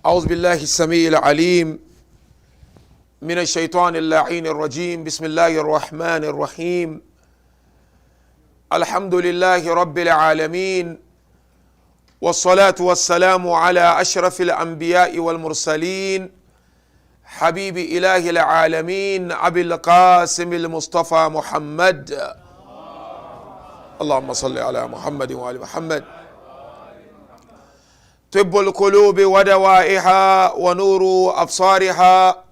أعوذ بالله السميع العليم من الشيطان اللعين الرجيم. بسم الله الرحمن الرحيم. الحمد لله رب العالمين، والصلاة والسلام على أشرف الأنبياء والمرسلين، حبيب إله العالمين أبي القاسم المصطفى محمد. اللهم صل على محمد وآل محمد. طب القلوب ودوائها ونور أبصارها،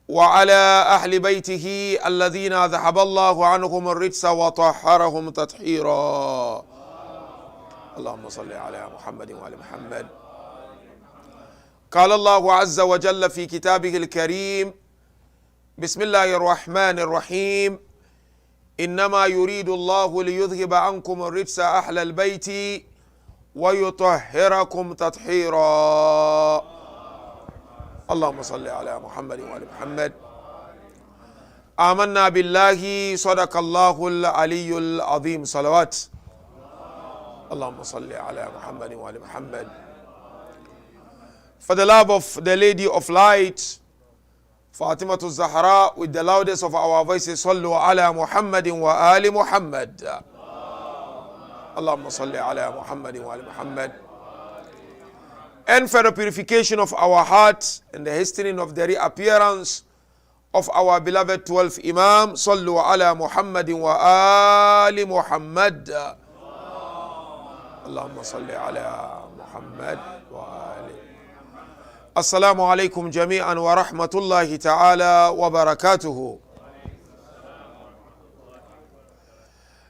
وعلى أهل بيته الذين ذهب الله عنهم الرجس وطهرهم تطهيرا. اللهم صل على محمد وآل محمد. قال الله عز وجل في كتابه الكريم: بسم الله الرحمن الرحيم. إنما يريد الله ليذهب عنكم الرجس أهل البيت ويطهركم تطهيرا. اللهم صل على محمد وآل محمد. آمنا بالله صدق الله العلي العظيم. صلوات. اللهم صل على محمد وآل محمد. For the love of the Lady of Light, Fatima to Zahra, with the loudest of our voices, Sallu ala Muhammadin wa ali Muhammad. Allahumma salli ala Muhammadin wa ali Muhammad. And for the purification of our hearts and the hastening of the reappearance of our beloved 12th Imam, Sallu ala Muhammadin wa ali Muhammad. Allahumma salli ala Muhammad wa ali. Assalamu alaikum jami'an wa rahmatullahi ta'ala wa barakatuhu.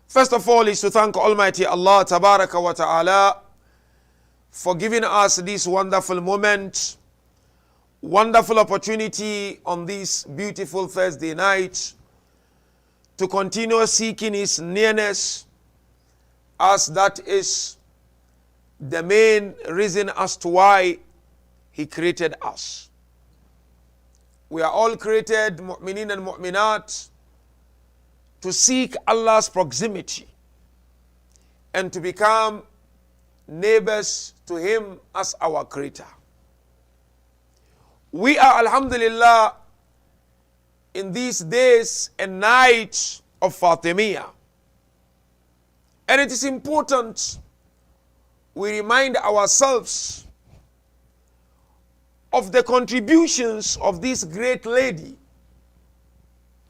First of all is to thank Almighty Allah tabaraka wa ta'ala for giving us this wonderful moment, wonderful opportunity on this beautiful Thursday night to continue seeking His nearness, as that is the main reason as to why He created us. We are all created, mu'minin and mu'minat, to seek Allah's proximity and to become neighbors to Him as our creator. We are, alhamdulillah, in these days and nights of Fatimiyya. And it is important we remind ourselves of the contributions of this great lady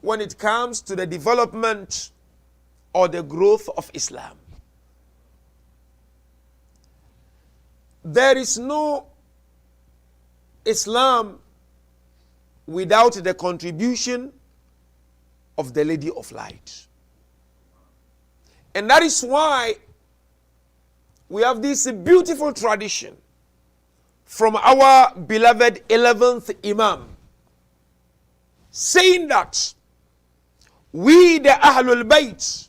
when it comes to the development or the growth of Islam. There is no Islam without the contribution of the Lady of Light. And that is why we have this beautiful tradition from our beloved 11th Imam, saying that we, the Ahlul Bayt,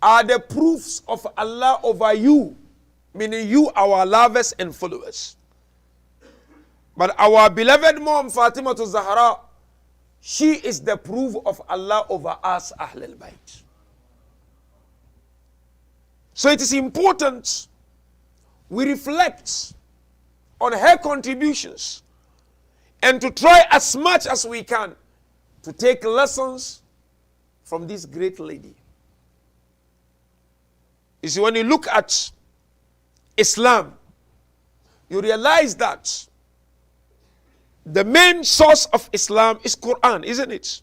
are the proofs of Allah over you, meaning you, our lovers and followers. But our beloved mom, Fatima to Zahra, she is the proof of Allah over us, Ahlul Bayt. So it is important we reflect on her contributions and to try as much as we can to take lessons from this great lady. You see, when you look at Islam, you realize that the main source of Islam is Quran, isn't it?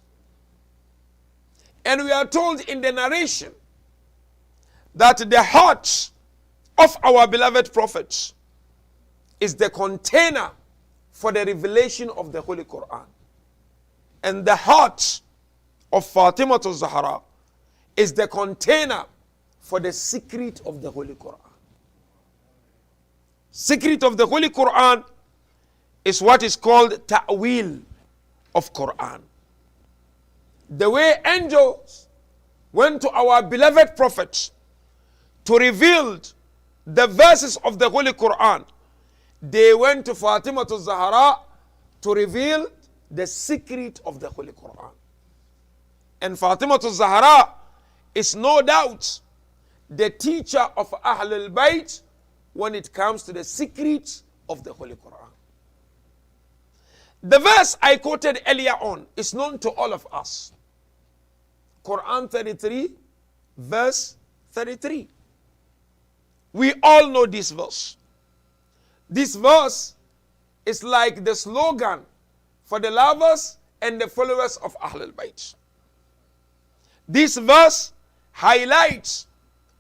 And we are told in the narration that the heart of our beloved prophets is the container for the revelation of the Holy Quran. And the heart of Fatima to Zahra is the container for the secret of the Holy Quran. Secret of the Holy Quran is what is called ta'wil of Quran. The way angels went to our beloved prophets to reveal the verses of the Holy Quran, they went to Fatima to Zahra to reveal the secret of the Holy Quran. And Fatima to Zahra is no doubt the teacher of Ahlul Bayt when it comes to the secret of the Holy Quran. The verse I quoted earlier on is known to all of us. Quran 33, verse 33. We all know this verse. This verse is like the slogan for the lovers and the followers of Ahlul Bayt. This verse highlights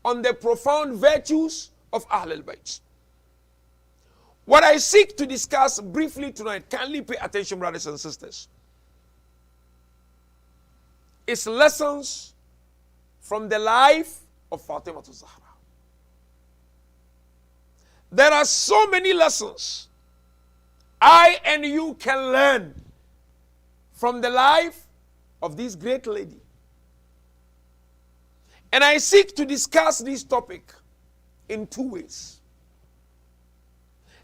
on the profound virtues of Ahlul Bayt. What I seek to discuss briefly tonight, kindly pay attention, brothers and sisters, is lessons from the life of Fatima Zahra. There are so many lessons I and you can learn from the life of this great lady. And I seek to discuss this topic in two ways.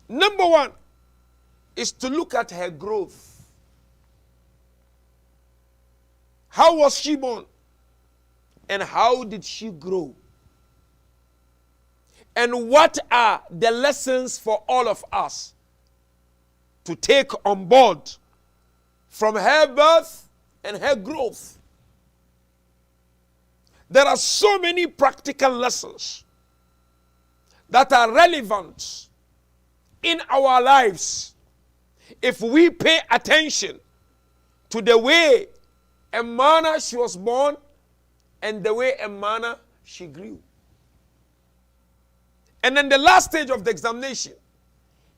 Number one is to look at her growth. How was she born? And how did she grow? And what are the lessons for all of us to take on board from her birth and her growth? There are so many practical lessons that are relevant in our lives if we pay attention to the way and manner she was born and the way and manner she grew. And then the last stage of the examination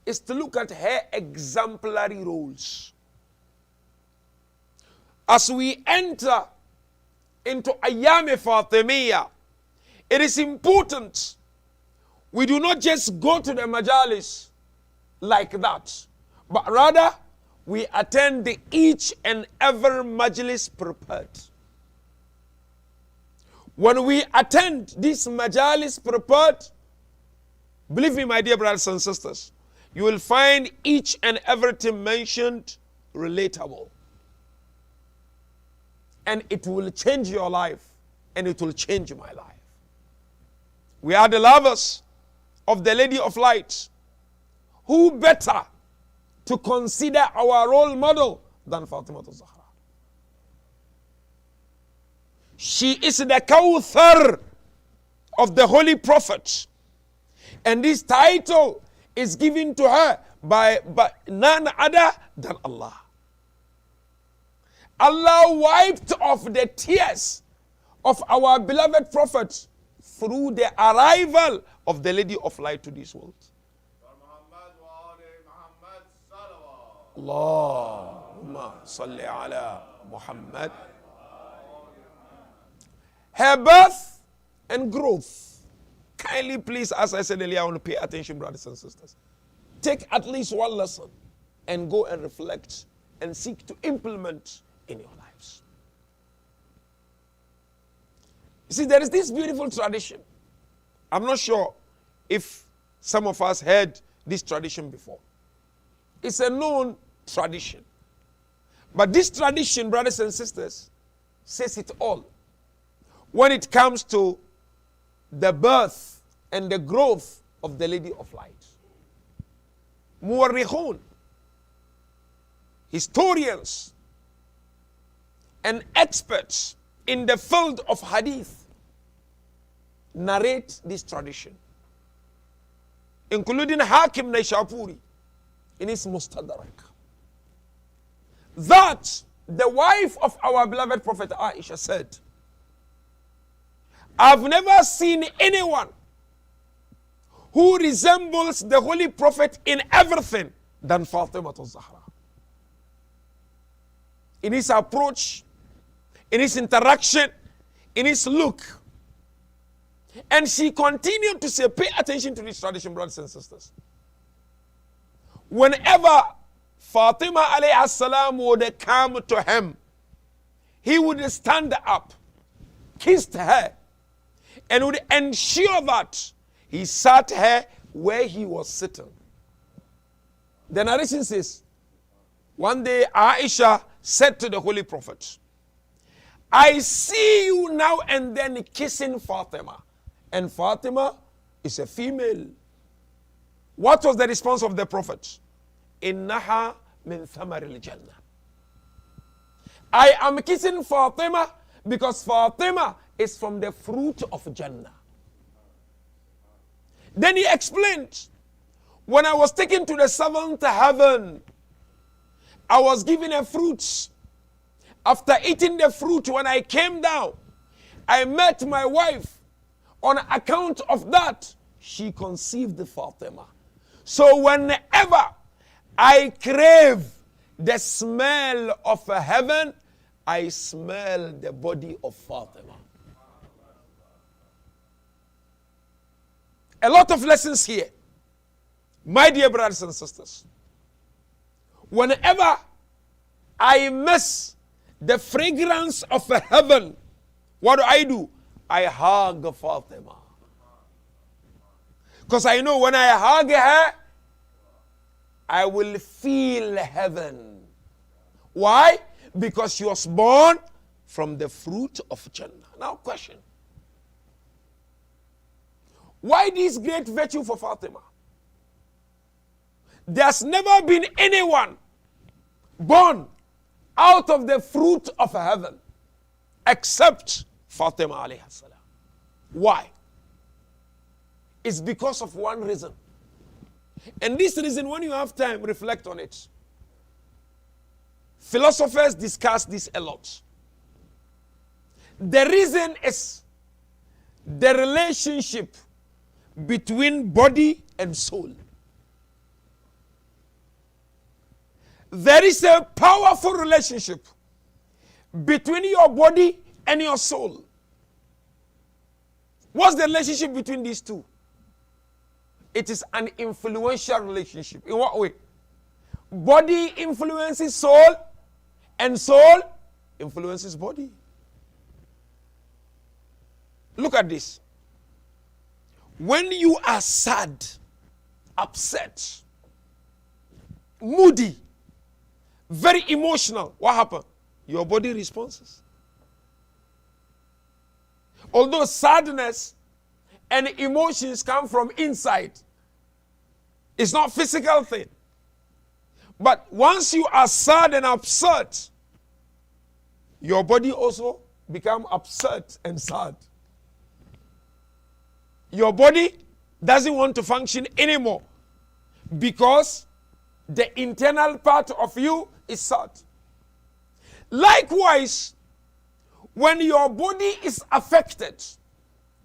is to look at her exemplary roles. As we enter into Ayyam Fatimiyya, it is important we do not just go to the majalis like that, but rather we attend each and every majlis prepared. When we attend this majalis prepared, believe me, my dear brothers and sisters, you will find each and everything mentioned relatable. And it will change your life, and it will change my life. We are the lovers of the Lady of Light. Who better to consider our role model than Fatima Zahra? She is the Kawthar of the Holy Prophet. And this title is given to her by none other than Allah. Allah wiped off the tears of our beloved Prophet through the arrival of the Lady of Light to this world. Allahumma salli ala Muhammad. Her birth and growth. Kindly please, as I said earlier, I want to pay attention, brothers and sisters. Take at least one lesson and go and reflect and seek to implement in your lives. You see, there is this beautiful tradition. I'm not sure if some of us heard this tradition before. It's a known tradition. But this tradition, brothers and sisters, says it all. When it comes to the birth and the growth of the Lady of Light. Muwarrikhun, historians and experts in the field of hadith narrate this tradition, including Hakim Naishapuri in his Mustadrak, that the wife of our beloved Prophet Aisha said, I've never seen anyone who resembles the Holy Prophet in everything than Fatima Zahra. In his approach, in his interaction, in his look. And she continued to say, pay attention to this tradition, brothers and sisters. Whenever Fatima alayhi salam would come to him, he would stand up, kissed her, and would ensure that he sat her where he was sitting. The narration says, one day Aisha said to the Holy Prophet, I see you now and then kissing Fatima. And Fatima is a female. What was the response of the Prophet? Innaha min thamaril jannah. I am kissing Fatima because Fatima is from the fruit of Jannah. Then he explained, when I was taken to the seventh heaven, I was given a fruit. After eating the fruit, when I came down, I met my wife. On account of that, she conceived Fatima. So whenever I crave the smell of heaven, I smell the body of Fatima. A lot of lessons here. My dear brothers and sisters, whenever I miss the fragrance of heaven, what do? I hug Fatima. Because I know when I hug her, I will feel heaven. Why? Because she was born from the fruit of Jannah. Now question. Why this great virtue for Fatima? There's never been anyone born out of the fruit of heaven except Fatima alayhi salam. Why? It's because of one reason. And this reason, when you have time, reflect on it. Philosophers discuss this a lot. The reason is the relationship between body and soul. There is a powerful relationship between your body and your soul. What's the relationship between these two? It is an influential relationship. In what way? Body influences soul, and soul influences body. Look at this. When you are sad, upset, moody, very emotional, what happens? Your body responds. Although sadness and emotions come from inside, it's not a physical thing. But once you are sad and upset, your body also becomes upset and sad. Your body doesn't want to function anymore because the internal part of you is sad. Likewise, when your body is affected,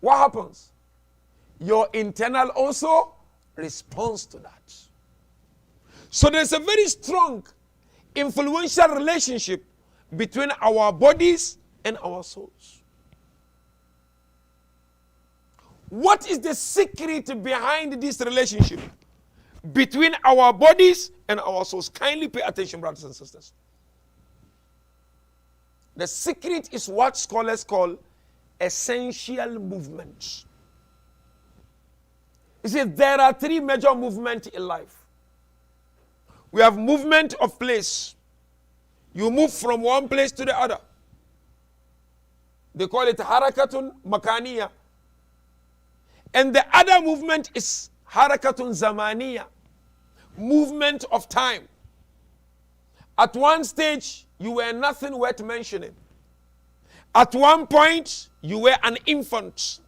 what happens? Your internal also responds to that. So there's a very strong, influential relationship between our bodies and our souls. What is the secret behind this relationship between our bodies and our souls? Kindly pay attention, brothers and sisters. The secret is what scholars call essential movement. You see, there are three major movements in life. We have movement of place. You move from one place to the other. They call it harakatun makaniya. And the other movement is harakatun zamaniya, movement of time. At one stage, you were nothing worth mentioning. At one point, you were an infant.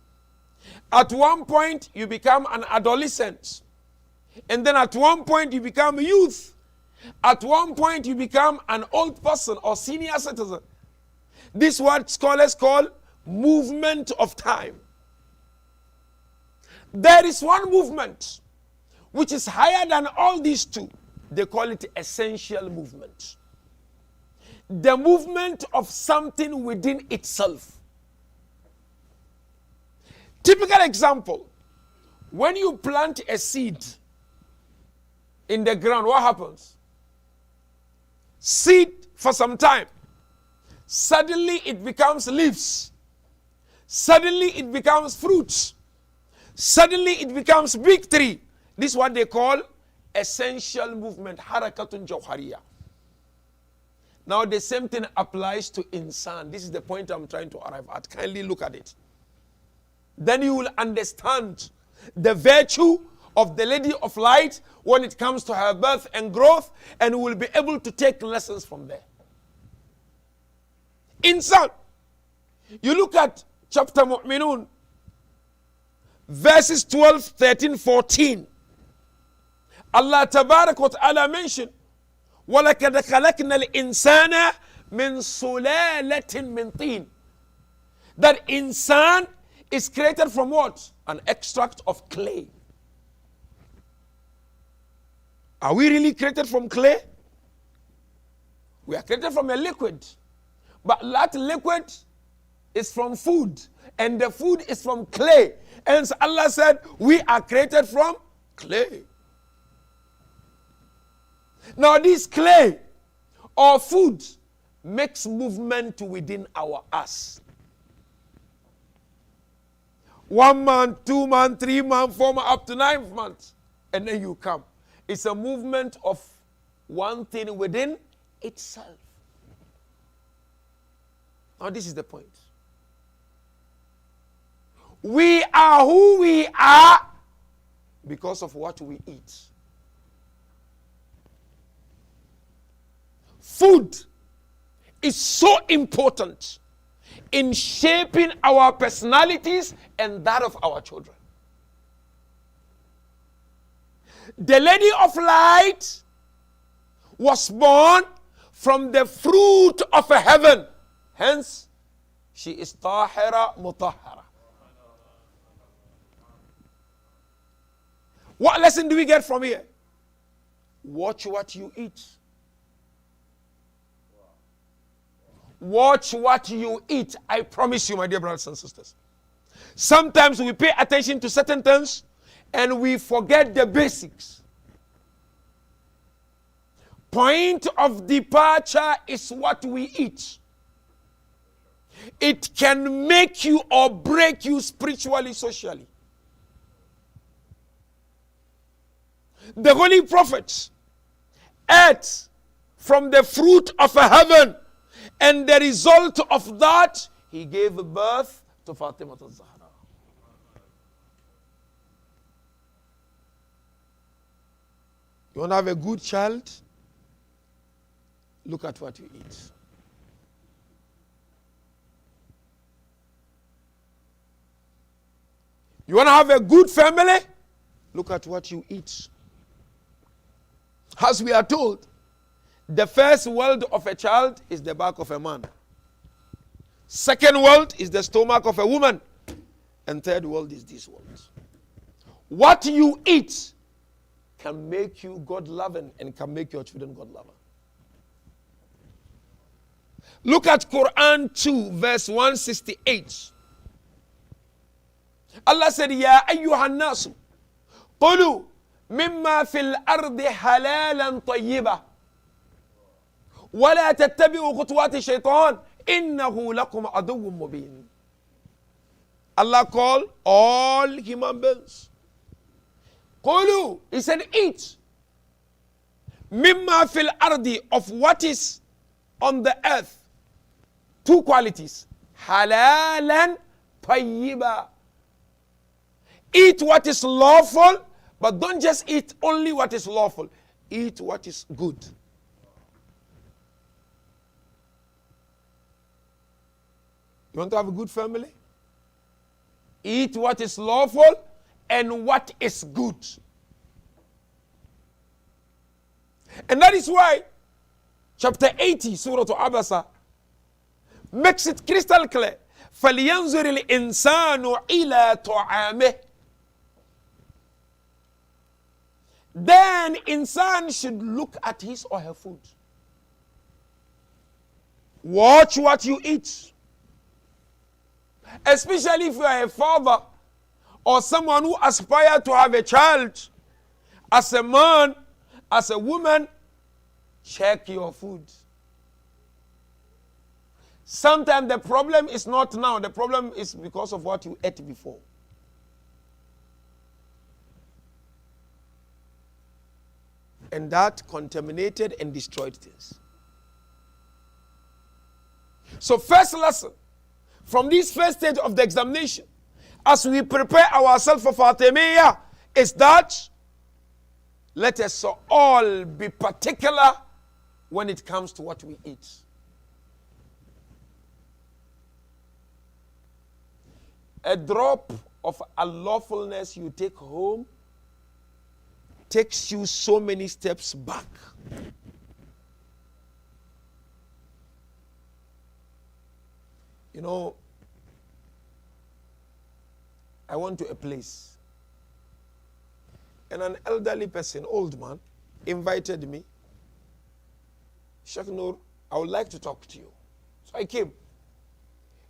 At one point, you become an adolescent. And then at one point, you become a youth. At one point, you become an old person or senior citizen. This is what scholars call movement of time. There is one movement which is higher than all these two. They call it essential movement. The movement of something within itself. Typical example, when you plant a seed in the ground, what happens? Seed for some time. Suddenly it becomes leaves. Suddenly it becomes fruits. Suddenly it becomes big tree. This is what they call essential movement, harakatun jawhariya. Now the same thing applies to insan. This is the point I'm trying to arrive at. Kindly look at it. Then you will understand the virtue of the Lady of Light when it comes to her birth and growth, and we will be able to take lessons from there. Insan, you look at chapter Mu'minun, verses 12, 13, 14. Allah Tabarak wa Ta'ala mentioned, وَلَكَدْ خَلَقْنَا الْإِنسَانَ مِنْ سُلَالَةٍ مِنْ طِينٍ. That insan is created from what? An extract of clay. Are we really created from clay? We are created from a liquid. But that liquid is from food. And the food is from clay. And so Allah said, we are created from clay. Now this clay or food makes movement within our us. 1 month, 2 months, 3 months, 4 months, up to 9 months. And then you come. It's a movement of one thing within itself. Now this is the point. We are who we are because of what we eat. Food is so important in shaping our personalities and that of our children. The Lady of Light was born from the fruit of heaven. Hence, she is tahira mutahhara. What lesson do we get from here? Watch what you eat. Watch what you eat. I promise you, my dear brothers and sisters. Sometimes we pay attention to certain things and we forget the basics. Point of departure is what we eat. It can make you or break you spiritually, socially. The holy prophets ate from the fruit of heaven, and the result of that, he gave birth to Fatima al-Zahra. You want to have a good child? Look at what you eat. You want to have a good family? Look at what you eat. As we are told, the first world of a child is the back of a man. Second world is the stomach of a woman. And third world is this world. What you eat can make you God-loving and can make your children God-loving. Look at Quran 2, verse 168. Allah said, Ya ayyuhan nasu, qulu mimma fil ardi halalan tayyiba. ولا تتبعوا خطوات الشيطان إنه لكم عدو مبين. Allah called all human beings. قولوا, he said, eat. مما في الأرض, of what is on the earth. Two qualities. حلالا طيبا. Eat what is lawful, but don't just eat only what is lawful. Eat what is good. You want to have a good family? Eat what is lawful and what is good. And that is why chapter 80, Surah Abasa, makes it crystal clear. فَلْيَنْظُرِ الْإِنسَانُ إِلَى طَعَامِهِ. Then insan should look at his or her food. Watch what you eat. Especially if you are a father or someone who aspires to have a child. As a man, as a woman, check your food. Sometimes the problem is not now. The problem is because of what you ate before. And that contaminated and destroyed things. So first lesson, from this first stage of the examination, as we prepare ourselves for Fatimiyya, is that let us all be particular when it comes to what we eat. A drop of unlawfulness you take home takes you so many steps back. You know, I went to a place and an elderly person, old man, invited me. Sheikh Nur, I would like to talk to you. So I came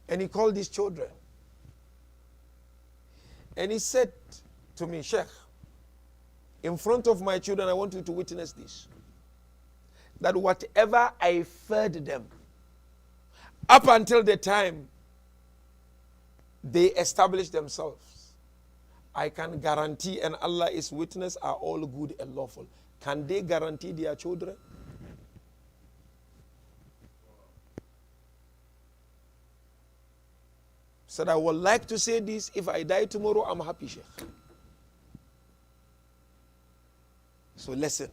and he called his children. And he said to me, Sheikh, in front of my children, I want you to witness this. That whatever I fed them, up until the time they established themselves, I can guarantee, and Allah is witness, are all good and lawful. Can they guarantee their children? Said, I would like to say this, if I die tomorrow, I'm happy, Sheikh. So listen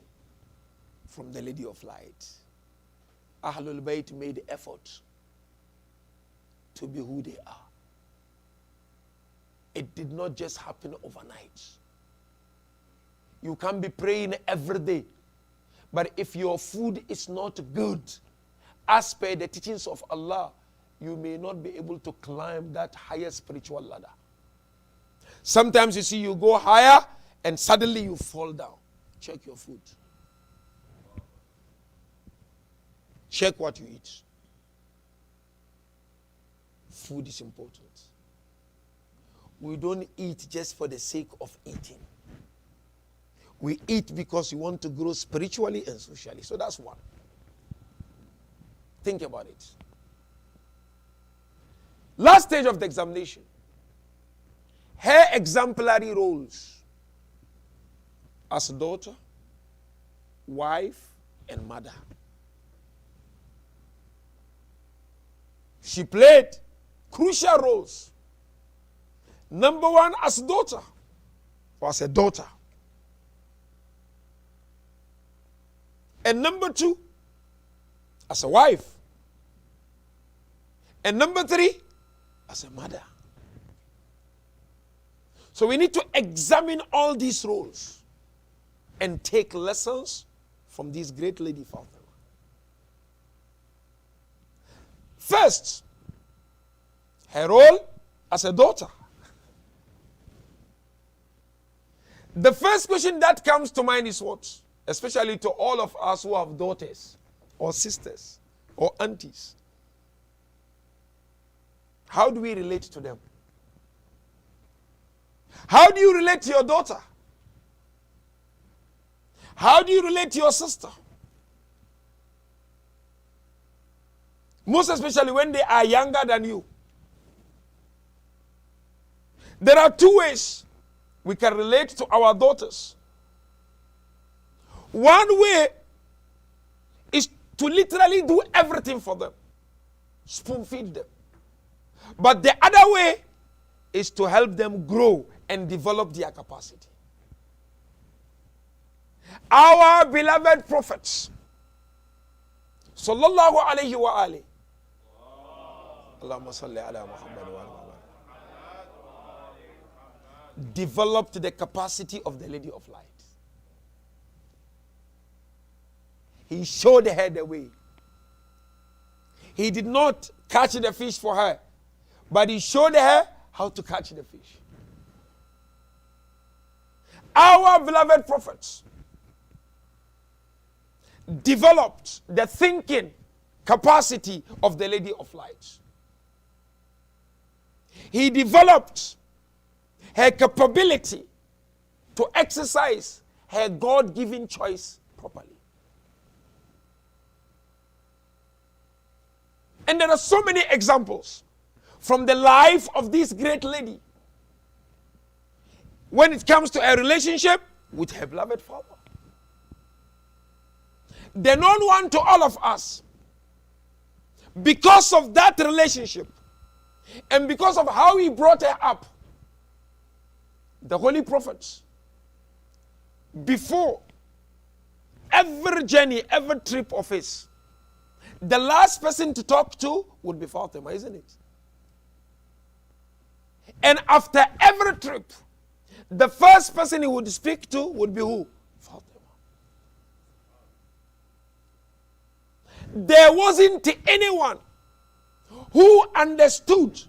from the Lady of Light. Ahlul Bayt made effort to be who they are. It did not just happen overnight. You can be praying every day, but if your food is not good, as per the teachings of Allah, you may not be able to climb that higher spiritual ladder. Sometimes you see you go higher and suddenly you fall down. Check your food. Check what you eat. Food is important. We don't eat just for the sake of eating. We eat because we want to grow spiritually and socially. So that's one. Think about it. Last stage of the examination. Her exemplary roles as daughter, wife, and mother. She played crucial roles. Number one, as daughter, or as a daughter. And number two, as a wife. And number three, as a mother. So we need to examine all these roles and take lessons from this great lady Fatima. First, her role as a daughter. The first question that comes to mind is what? Especially to all of us who have daughters or sisters or aunties. How do we relate to them? How do you relate to your daughter? How do you relate to your sister? Most especially when they are younger than you. There are two ways we can relate to our daughters. One way is to literally do everything for them. Spoon feed them. But the other way is to help them grow and develop their capacity. Our beloved prophets, sallallahu alayhi wa alihi, Allahumma salli ala Muhammad wa ala Muhammad, developed the capacity of the Lady of Light. He showed her the way. He did not catch the fish for her, but he showed her how to catch the fish. Our beloved prophets developed the thinking capacity of the Lady of Light. He developed her capability to exercise her God-given choice properly. And there are so many examples from the life of this great lady when it comes to a relationship with her beloved father. The known one to all of us, because of that relationship and because of how he brought her up, the holy prophets, before every journey, every trip of his, the last person to talk to would be Fatima, isn't it? And after every trip, the first person he would speak to would be who? Fatima. There wasn't anyone who understood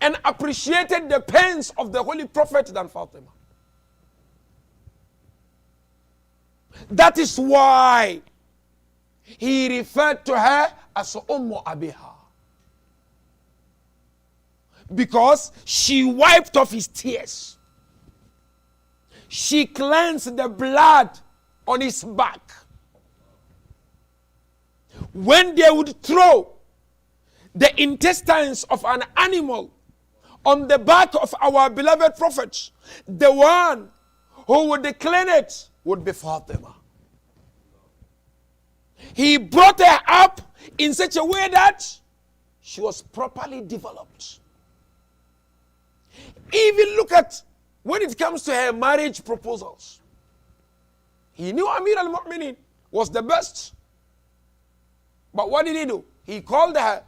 and appreciated the pains of the Holy Prophet than Fatima. That is why he referred to her as Ummu Abiha. Because she wiped off his tears. She cleansed the blood on his back. When they would throw the intestines of an animal on the back of our beloved Prophet, the one who would clean it would be Fatima. He brought her up in such a way that she was properly developed. Even look at when it comes to her marriage proposals. He knew Amir al-Mu'minin was the best. But what did he do? He called her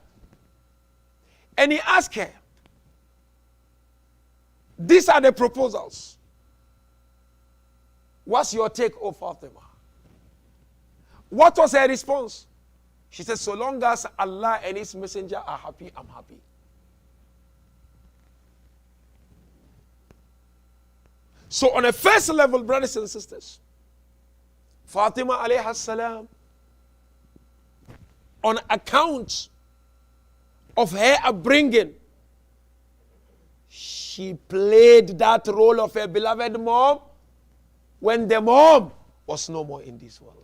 and he asked her, these are the proposals. What's your take, O Fatima? What was her response? She said, so long as Allah and His Messenger are happy, I'm happy. So on a first level, brothers and sisters, Fatima alayhi salam, on account of her upbringing, she played that role of her beloved mom when the mom was no more in this world.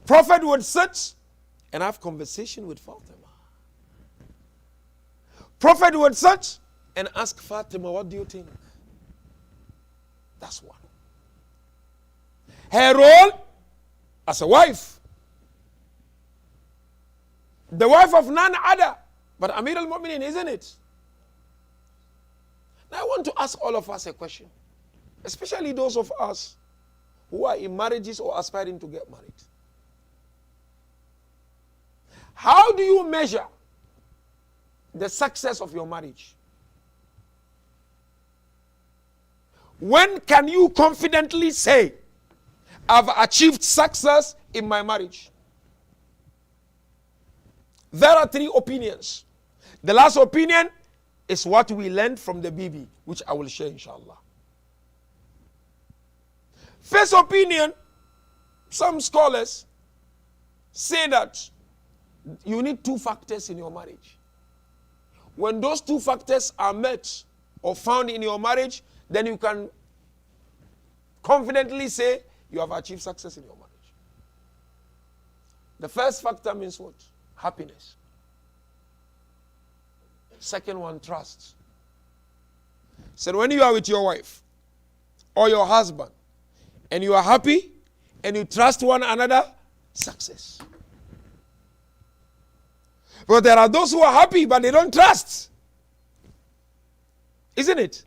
Prophet would sit and have conversation with Fatima. Prophet would sit and ask Fatima, what do you think? That's one. Her role as a wife. The wife of none other but Amir al-Mu'minin, isn't it? Now I want to ask all of us a question. Especially those of us who are in marriages or aspiring to get married. How do you measure the success of your marriage? When can you confidently say, I've achieved success in my marriage? There are three opinions. The last opinion is what we learned from the Bibi, which I will share inshallah. First opinion, some scholars say that you need two factors in your marriage. When those two factors are met or found in your marriage, then you can confidently say you have achieved success in your marriage. The first factor means what? Happiness. Second one, trust. So when you are with your wife or your husband and you are happy and you trust one another, success. But there are those who are happy but they don't trust. Isn't it?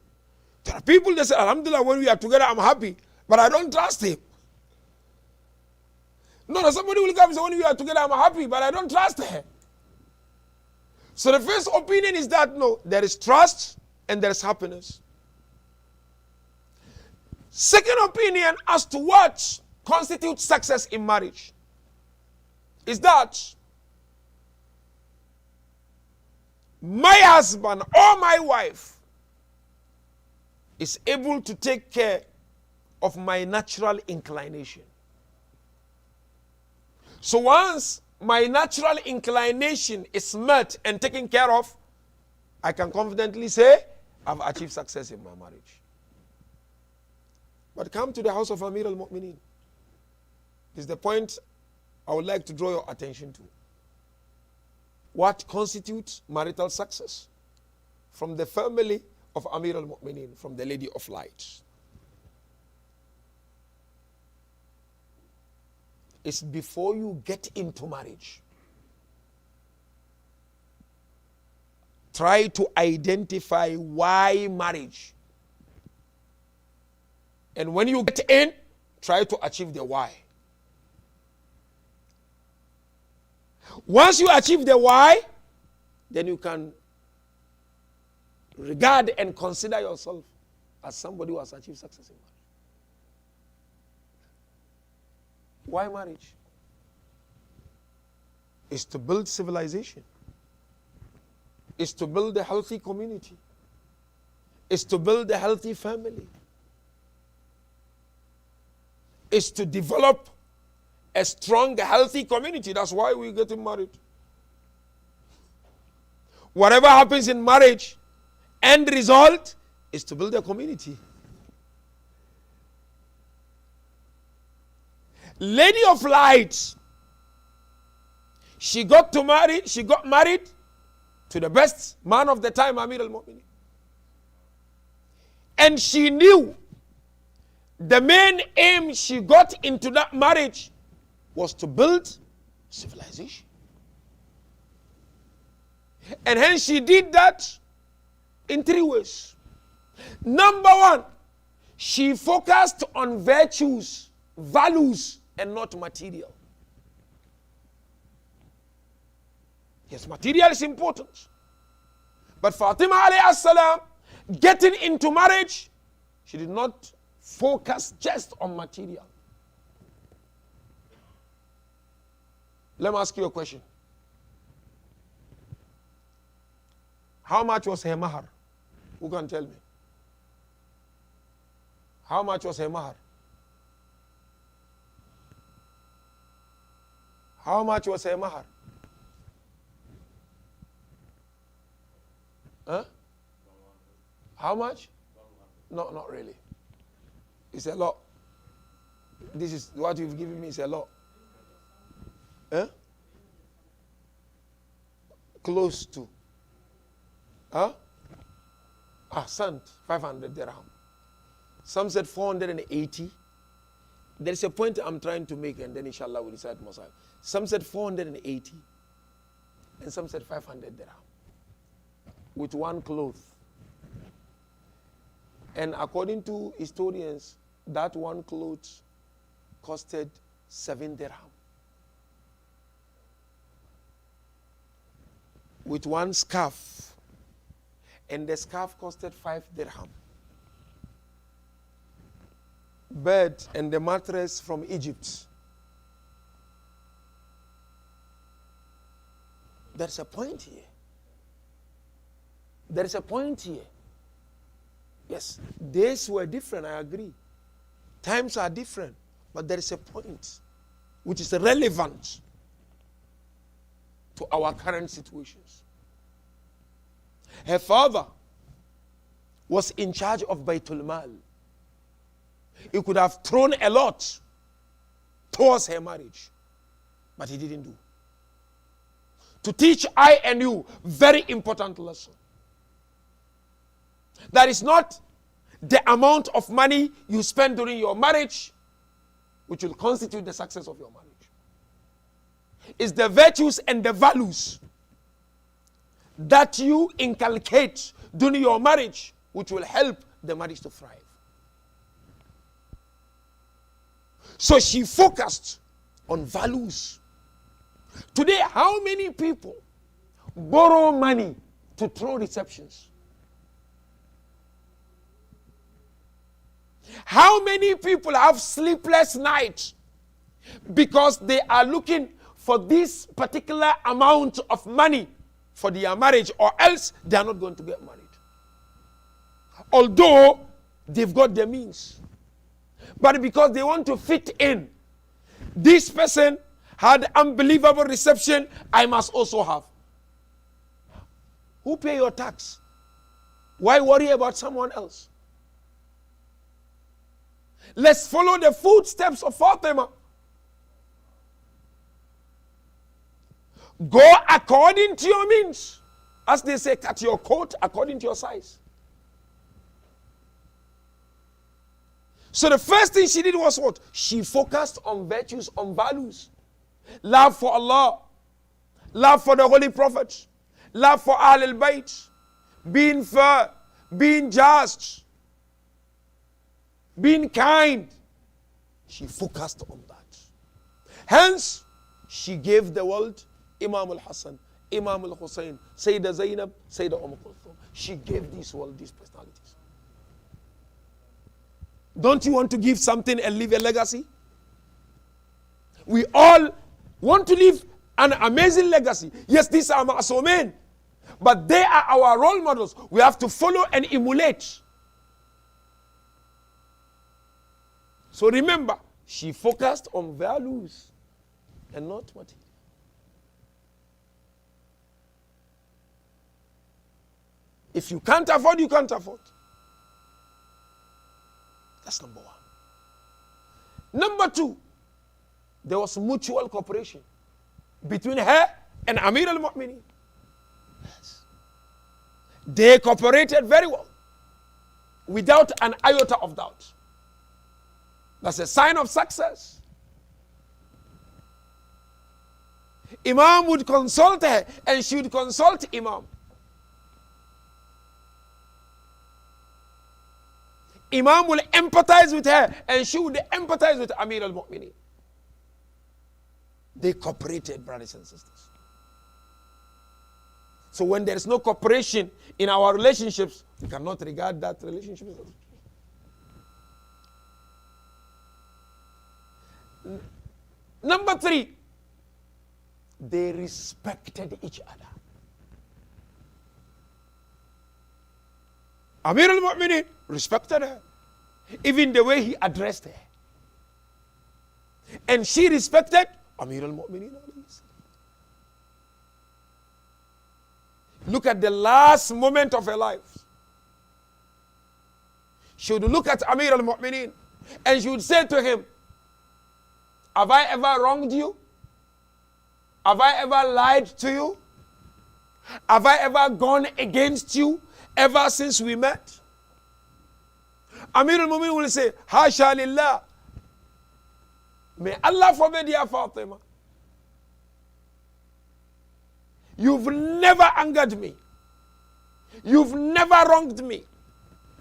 There are people that say, Alhamdulillah, when we are together, I'm happy, but I don't trust him. No, somebody will come and say, when we are together, I'm happy, but I don't trust her. So the first opinion is that, no, there is trust and there is happiness. Second opinion as to what constitutes success in marriage is that my husband or my wife is able to take care of my natural inclination. So once my natural inclination is met and taken care of, I can confidently say, I've achieved success in my marriage. But come to the house of Amir al-Mu'minin. This is the point I would like to draw your attention to. What constitutes marital success? From the family of Amir al-Mu'minin, from the Lady of Light. It's before you get into marriage. Try to identify why marriage. And when you get in, try to achieve the why. Once you achieve the why, then you can regard and consider yourself as somebody who has achieved success in marriage. Why marriage? It's to build civilization. It's to build a healthy community. It's to build a healthy family. It's to develop a strong, healthy community. That's why we're getting married. Whatever happens in marriage, end result is to build a community. Lady of Light, she got married to the best man of the time, Amir al-Mu'minin. And she knew the main aim she got into that marriage was to build civilization. And hence she did that in 3 ways. Number 1, she focused on virtues, values, and not material. Yes, material is important. But Fatima alayhi salam, getting into marriage, she did not focus just on material. Let me ask you a question. How much was her mahar? Who can tell me? How much was her mahar? How much was her mahar? Huh? How much? No, not really. It's a lot. This is what you've given me, it's a lot. Huh? Close to. Huh? Ahsant, 500 dirham. Some said 480. There is a point I'm trying to make, and then inshallah we'll decide Mosai. Some said 480, and some said 500 dirham with one cloth. And according to historians, that one cloth costed 7 dirham. With one scarf, and the scarf costed 5 dirham. Bed and the mattress from Egypt. There's a point here. There is a point here. Yes, days were different, I agree. Times are different, but there is a point which is relevant to our current situations. Her father was in charge of Baytul Mal. He could have thrown a lot towards her marriage, but he didn't do. To teach I and you, very important lesson. That is not the amount of money you spend during your marriage which will constitute the success of your marriage. It's the virtues and the values that you inculcate during your marriage which will help the marriage to thrive. So she focused on values. Today, how many people borrow money to throw receptions? How many people have sleepless nights because they are looking for this particular amount of money for their marriage, or else they are not going to get married? Although they've got the means. But because they want to fit in, this person had unbelievable reception, I must also have. Who pay your tax? Why worry about someone else? Let's follow the footsteps of Fatima. Go according to your means. As they say, cut your coat according to your size. So the first thing she did was what? She focused on virtues, on values. Love for Allah. Love for the Holy Prophet. Love for Ahl al-Bayt. Being fair. Being just. Being kind. She focused on that. Hence, she gave the world Imam al-Hassan, Imam al-Hussein, Sayyida Zainab, Sayyida Kulthum. She gave this world these personalities. Don't you want to give something and leave a legacy? We all want to leave an amazing legacy. Yes, these are ma'asumin, but they are our role models. We have to follow and emulate. So remember, she focused on values and not material. If you can't afford, you can't afford. That's number one. Number two, there was mutual cooperation between her and Amir al-Mu'mineen. Yes. They cooperated very well, without an iota of doubt. That's a sign of success. Imam would consult her and she would consult Imam. Imam will empathize with her and she would empathize with Amir al-Mu'mineen. They cooperated, brothers and sisters. So when there is no cooperation in our relationships, we cannot regard that relationship as Number three, they respected each other. Amir al-Mu'mineen respected her, even the way he addressed her. And she respected Amir al-Mu'mineen. Look at the last moment of her life. She would look at Amir al-Mu'mineen and she would say to him, have I ever wronged you? Have I ever lied to you? Have I ever gone against you ever since we met? Amir al-Mu'mineen will say, Hasha lillah. May Allah forbid, ya Fatima. You've never angered me. You've never wronged me.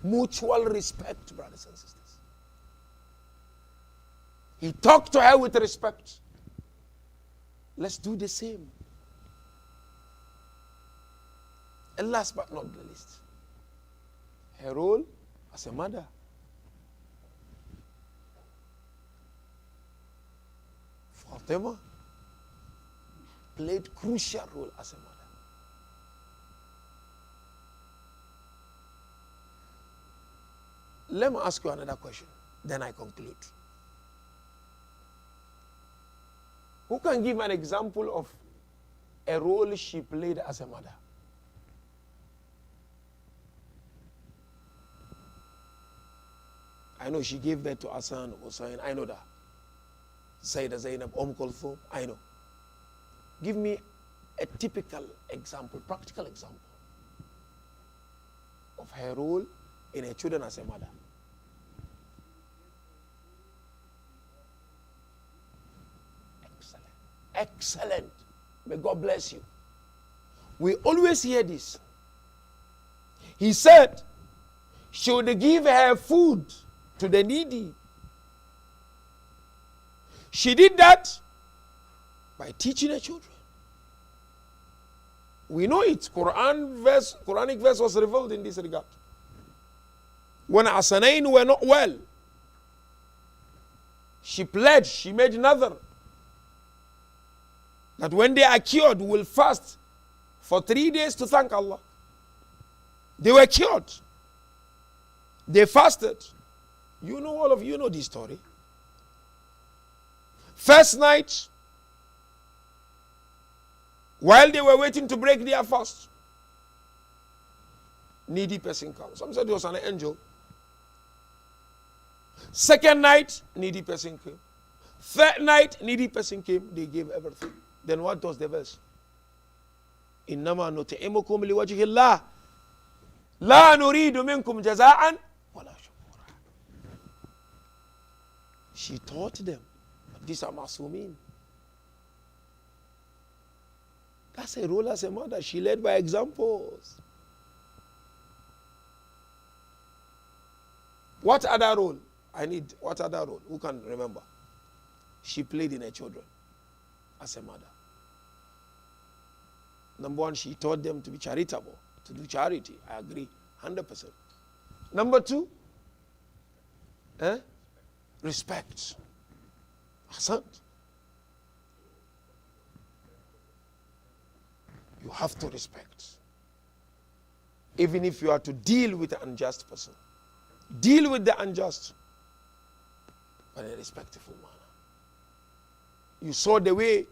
Mutual respect, brothers and sisters. He talked to her with respect. Let's do the same. And last but not the least, her role as a mother. Fatima played crucial role as a mother. Let me ask you another question, then I conclude. Who can give an example of a role she played as a mother? I know she gave birth to Hassan, Hussein, I know that. Sayyida Zainab, Kulthum, I know. Give me a typical example, practical example of her role in her children as a mother. Excellent. Excellent. May God bless you. We always hear this. He said, she would give her food to the needy. She did that by teaching her children. We know it. Quranic verse was revealed in this regard. When Hasanain were not well, she pledged, she made another, that when they are cured, will fast for 3 days to thank Allah. They were cured. They fasted. You know, all of you know this story. First night, while they were waiting to break their fast, needy person comes. Some said it was an angel. Second night, needy person came. Third night, needy person came. They gave everything. Then what does the verse? إنما نطعمكم لوجه الله لا نريد منكم جزاء ولا شكورا. She taught them. These are masumin. That's a role as a mother. She led by examples. What other role? what other role? Who can remember? She played in her children as a mother. Number one, she taught them to be charitable, to do charity. I agree, 100%. Number two, respect. Ahsant. You have to respect. Even if you are to deal with an unjust person. Deal with the unjust in a respectful manner. You saw the way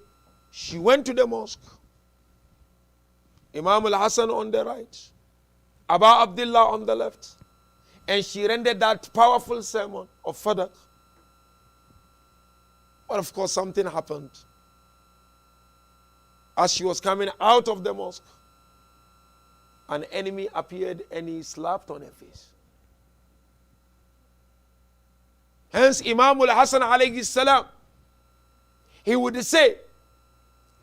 she went to the mosque. Imam al-Hassan on the right, Abu Abdullah on the left, and she rendered that powerful sermon of Fadak. But of course something happened. As she was coming out of the mosque, an enemy appeared and he slapped on her face. Hence Imam al-Hassan alayhi salam, he would say,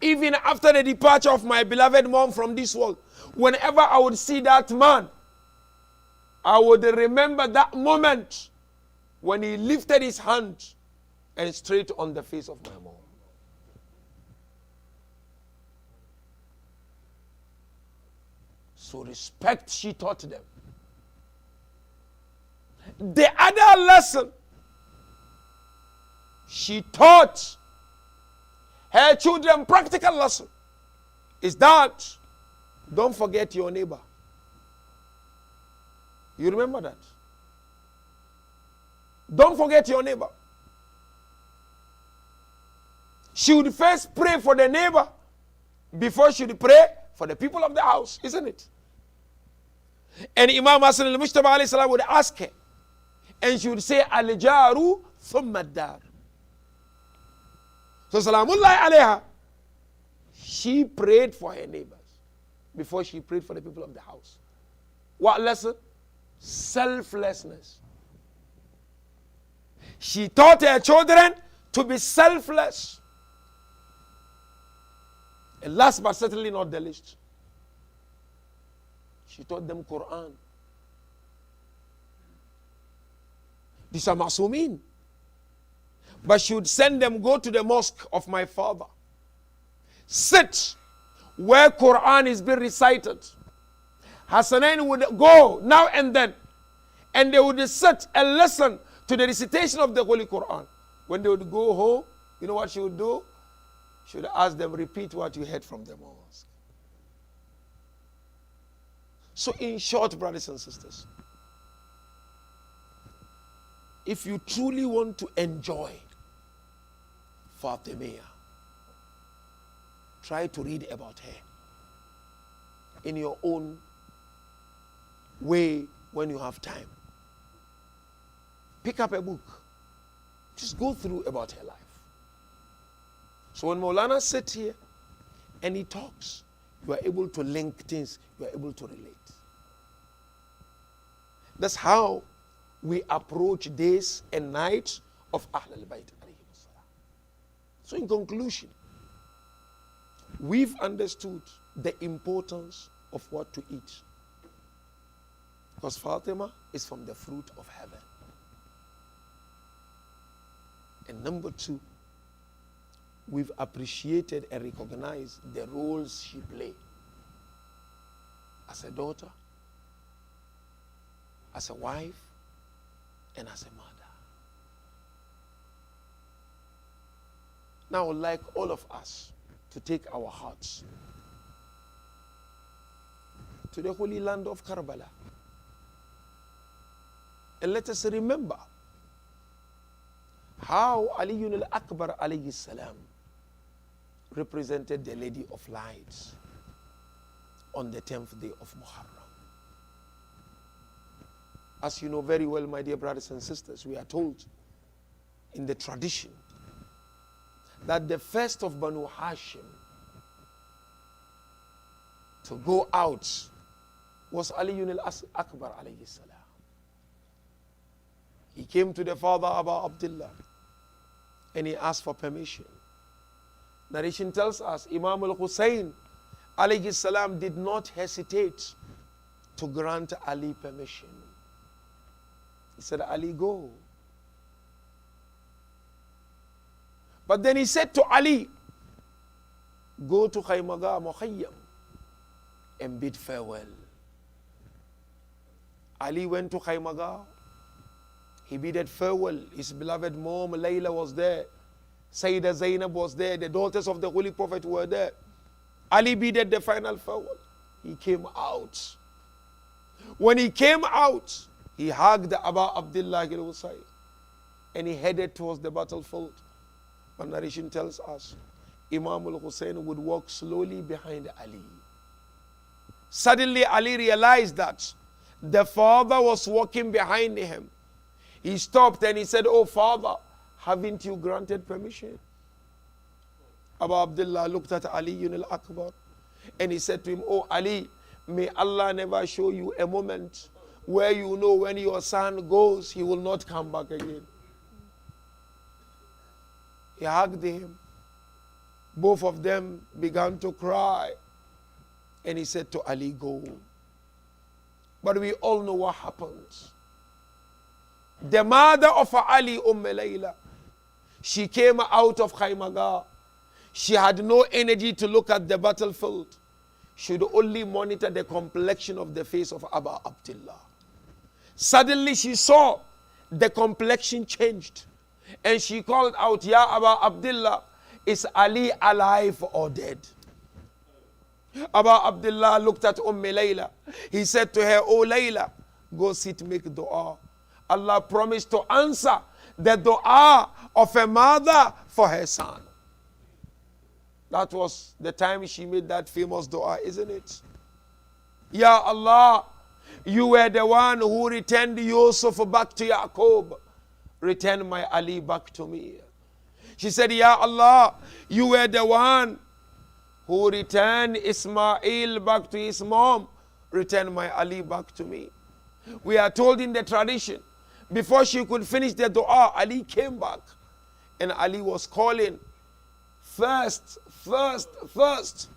even after the departure of my beloved mom from this world, whenever I would see that man, I would remember that moment when he lifted his hand and straight on the face of my mom. So respect she taught them. The other lesson she taught her children, practical lesson, is that don't forget your neighbor. You remember that? Don't forget your neighbor. She would first pray for the neighbor before she would pray for the people of the house, isn't it? And Imam Hassan al-Mujtaba alayhi salam would ask her, and she would say, Al-Jaru thumma ad-dar. So Salamullahi alayha, she prayed for her neighbors before she prayed for the people of the house. What lesson? Selflessness. She taught her children to be selfless. And last but certainly not the least, she taught them Quran. These are masumin. But she would send them, go to the mosque of my father. Sit where Quran is being recited. Hassanain would go now and then, and they would sit and listen to the recitation of the Holy Quran. When they would go home, you know what she would do? She would ask them, repeat what you heard from the mosque. So in short, brothers and sisters, if you truly want to enjoy Fatima, try to read about her in your own way when you have time. Pick up a book. Just go through about her life. So when Maulana sits here and he talks, you are able to link things, you are able to relate. That's how we approach days and nights of Ahlul Bayt. So in conclusion, we've understood the importance of what to eat. Because Fatima is from the fruit of heaven. And number two, we've appreciated and recognized the roles she played as a daughter, as a wife, and as a mother. Now, I would like all of us to take our hearts to the holy land of Karbala. And let us remember how Ali al-Akbar alayhi salam represented the Lady of Lights on the 10th day of Muharram. As you know very well, my dear brothers and sisters, we are told in the tradition that the first of Banu Hashim to go out was Ali al-Akbar alayhi salam. He came to the father Abu Abdullah and he asked for permission. Narration tells us Imam al-Hussein alayhi salam did not hesitate to grant Ali permission. He said, Ali, go. But then he said to Ali, go to Khaymaga Mukhayyam and bid farewell. Ali went to Khaymaga. He bidded farewell. His beloved mom, Layla, was there. Sayyida Zainab was there. The daughters of the Holy Prophet were there. Ali bidded the final farewell. He came out. When he came out, he hugged Abu Abdullah al-Husayn and he headed towards the battlefield. One narration tells us Imam al-Husayn would walk slowly behind Ali. Suddenly Ali realized that the father was walking behind him. He stopped and he said, oh father, haven't you granted permission? Abu Abdullah looked at Ali al-Akbar and he said to him, oh Ali, may Allah never show you a moment where you know when your son goes, he will not come back again. He hugged him. Both of them began to cry. And he said to Ali, go. But we all know what happened. The mother of Ali, Layla, she came out of Khaymaga. She had no energy to look at the battlefield. She would only monitor the complexion of the face of Abu Abdullah. Suddenly she saw the complexion changed. And she called out, Ya Abu Abdullah, is Ali alive or dead? Abu Abdullah looked at Layla. He said to her, oh Layla, go sit, make dua. Allah promised to answer the dua of a mother for her son. That was the time she made that famous dua, isn't it? Ya Allah, you were the one who returned Yusuf back to Yaqub. Return my Ali back to me. She said, Ya Allah, you were the one who returned Ismail back to his mom. Return my Ali back to me. We are told in the tradition, before she could finish the dua, Ali came back. And Ali was calling, thirst, thirst, thirst.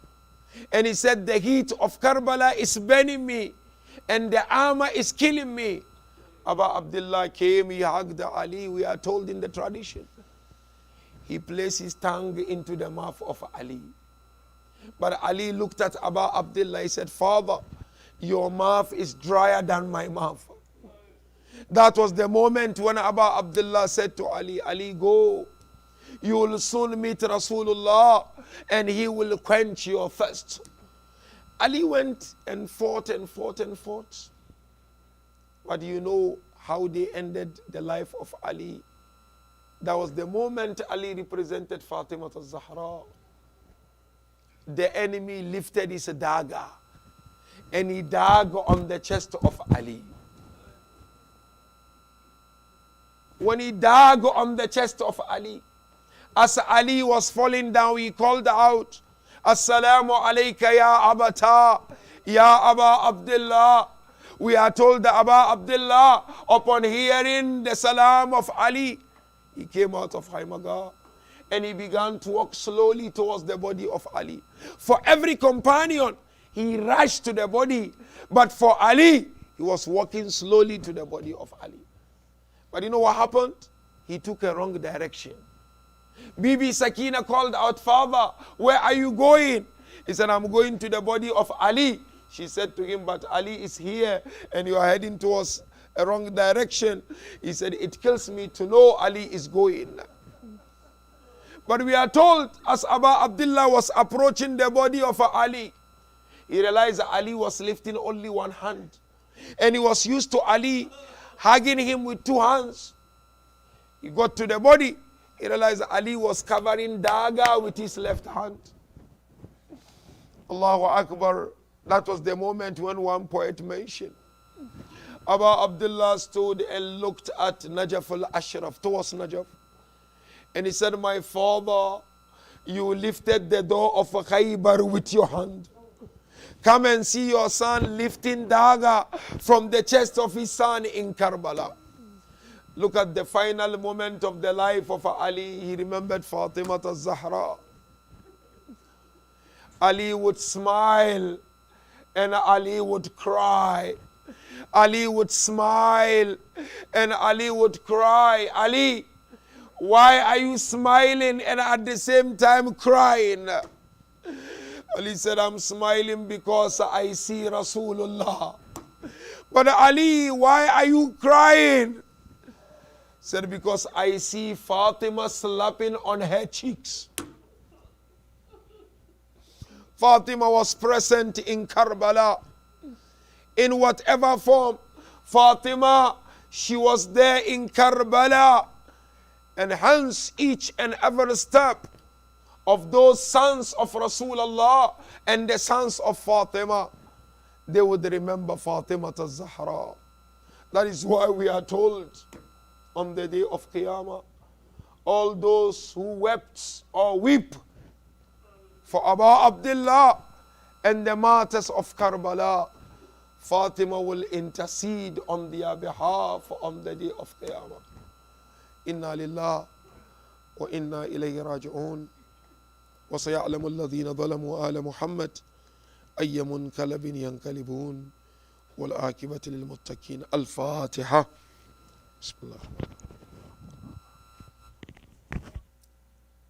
And he said, the heat of Karbala is burning me. And the armor is killing me. Abu Abdullah came, he hugged Ali. We are told in the tradition. He placed his tongue into the mouth of Ali. But Ali looked at Abu Abdullah. He said, Father, your mouth is drier than my mouth. That was the moment when Abu Abdullah said to Ali, Ali, go. You will soon meet Rasulullah and he will quench your thirst. Ali went and fought and fought and fought. But you know how they ended the life of Ali. That was the moment Ali represented Fatima al-Zahra. The enemy lifted his dagger and he dug on the chest of Ali. When he dug on the chest of Ali, as Ali was falling down, he called out, Assalamu alayka ya Abata, ya Aba Abdullah. We are told that Abu Abdullah, upon hearing the salam of Ali, he came out of Khaymaga and he began to walk slowly towards the body of Ali. For every companion, he rushed to the body. But for Ali, he was walking slowly to the body of Ali. But you know what happened? He took a wrong direction. Bibi Sakina called out, Father, where are you going? He said, I'm going to the body of Ali. She said to him, but Ali is here and you are heading towards a wrong direction. He said, it kills me to know Ali is going. But we are told as Abu Abdullah was approaching the body of Ali, he realized that Ali was lifting only one hand. And he was used to Ali hugging him with two hands. He got to the body. He realized that Ali was covering dagger with his left hand. Allahu Akbar. That was the moment when one poet mentioned. Abu Abdullah stood and looked at Najaf al-Ashraf, towards Najaf. And he said, my father, you lifted the door of Khaybar with your hand. Come and see your son lifting dagger from the chest of his son in Karbala. Look at the final moment of the life of Ali. He remembered Fatima al-Zahra. Ali would smile and Ali would cry. Ali would smile and Ali would cry. Ali, why are you smiling and at the same time crying? Ali said, I'm smiling because I see Rasulullah. But Ali, why are you crying? Said, because I see Fatima slapping on her cheeks. Fatima was present in Karbala. In whatever form, Fatima, she was there in Karbala. And hence each and every step of those sons of Rasulullah and the sons of Fatima, they would remember Fatima al-Zahra. That is why we are told on the day of Qiyamah, all those who wept or weep for Abu Abdullah and the martyrs of Karbala, Fatima will intercede on their behalf on the day of Qiyamah. Inna lillah wa inna ilayhi raji'un. Wa saya'lamu alladhina zalamu ala Muhammad ayya munkalabin yankalibun wal akibati lil muttaqin. Al-Fatiha. Bismillah.